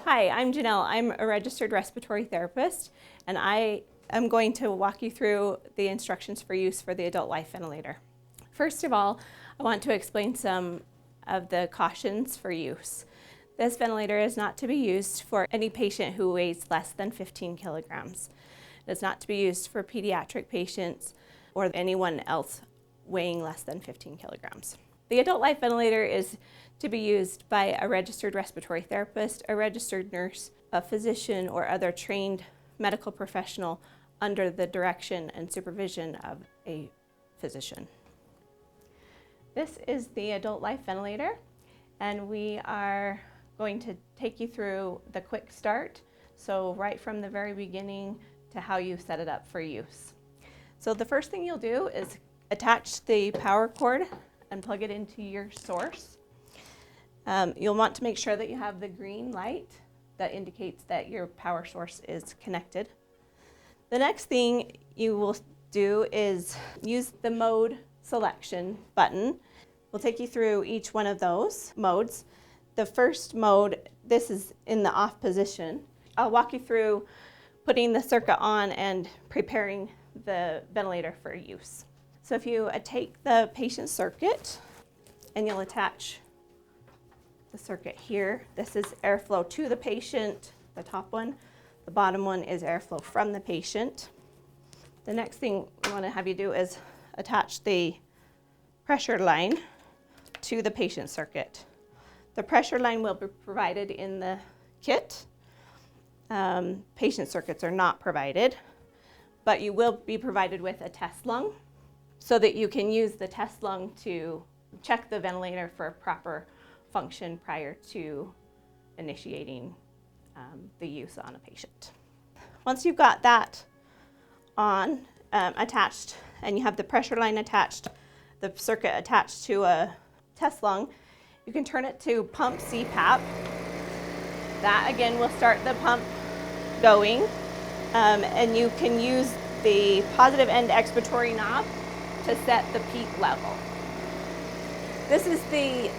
Hi, I'm Janelle. I'm a registered respiratory therapist, and I am going to walk you through the instructions for use for the AdultLife ventilator. First of all, I want to explain some of the cautions for use. This ventilator is not to be used for any patient who weighs less than 15 kilograms. It is not to be used for pediatric patients or anyone else weighing less than 15 kilograms. The AdultLife ventilator is to be used by a registered respiratory therapist, a registered nurse, a physician, or other trained medical professional under the direction and supervision of a physician. This is the AdultLife ventilator, and we are going to take you through the quick start, so right from the very beginning to how you set it up for use. So the first thing you'll do is attach the power cord and plug it into your source. You'll want to make sure that you have the green light that indicates that your power source is connected. The next thing you will do is use the mode selection button. We'll take you through each one of those modes. The first mode, this is in the off position. I'll walk you through putting the circuit on and preparing the ventilator for use. So if you take the patient circuit and you'll attach the circuit here. This is airflow to the patient, the top one. The bottom one is airflow from the patient. The next thing we want to have you do is attach the pressure line to the patient circuit. The pressure line will be provided in the kit. Patient circuits are not provided, but you will be provided with a test lung so that you can use the test lung to check the ventilator for proper function prior to initiating the use on a patient. Once you've got that on, attached, and you have the pressure line attached, the circuit attached to a test lung, you can turn it to pump CPAP. That again will start the pump going, and you can use the positive end expiratory knob to set the peak level. This is the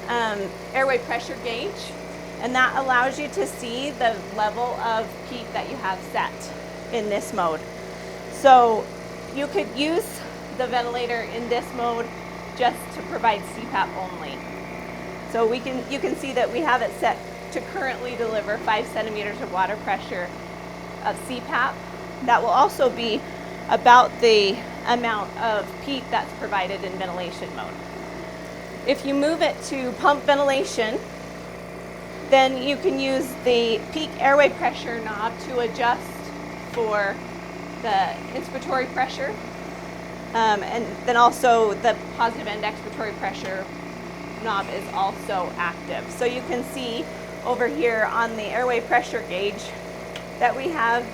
airway pressure gauge, and that allows you to see the level of peak that you have set in this mode. So you could use the ventilator in this mode just to provide CPAP only. So you can see that we have it set to currently deliver 5 centimeters of water pressure of CPAP. That will also be about the amount of peak that's provided in ventilation mode. If you move it to pump ventilation, then you can use the peak airway pressure knob to adjust for the inspiratory pressure, and then also the positive end expiratory pressure knob is also active. So you can see over here on the airway pressure gauge that we have,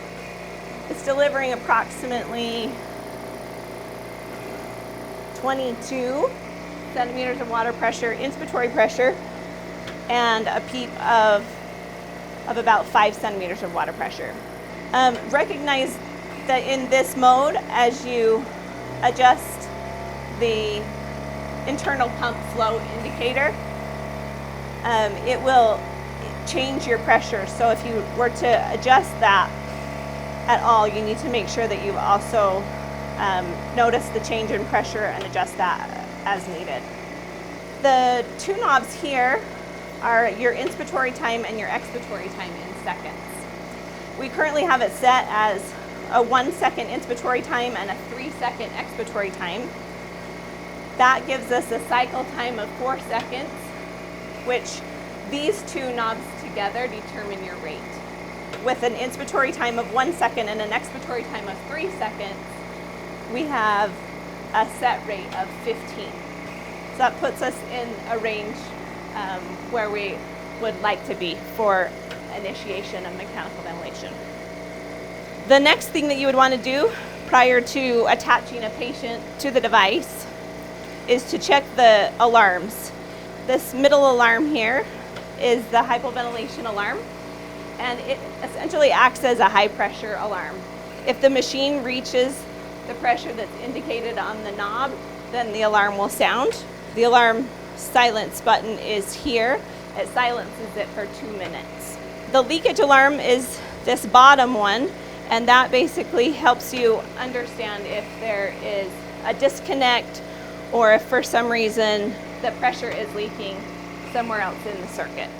it's delivering approximately 22 centimeters of water pressure, inspiratory pressure, and a PEEP of about 5 centimeters of water pressure. Recognize that in this mode, as you adjust the internal pump flow indicator, it will change your pressure. So if you were to adjust that at all, you need to make sure that you've also noticed the change in pressure and adjust that as needed. The two knobs here are your inspiratory time and your expiratory time in seconds. We currently have it set as a 1 second inspiratory time and a 3 second expiratory time. That gives us a cycle time of 4 seconds, which these two knobs together determine your rate. With an inspiratory time of 1 second and an expiratory time of 3 seconds, we have a set rate of 15. So that puts us in a range where we would like to be for initiation of mechanical ventilation. The next thing that you would want to do prior to attaching a patient to the device is to check the alarms. This middle alarm here is the hypoventilation alarm, and it essentially acts as a high pressure alarm. If the machine reaches the pressure that's indicated on the knob, then the alarm will sound. The alarm silence button is here. It silences it for 2 minutes. The leakage alarm is this bottom one, and that basically helps you understand if there is a disconnect or if for some reason the pressure is leaking somewhere else in the circuit.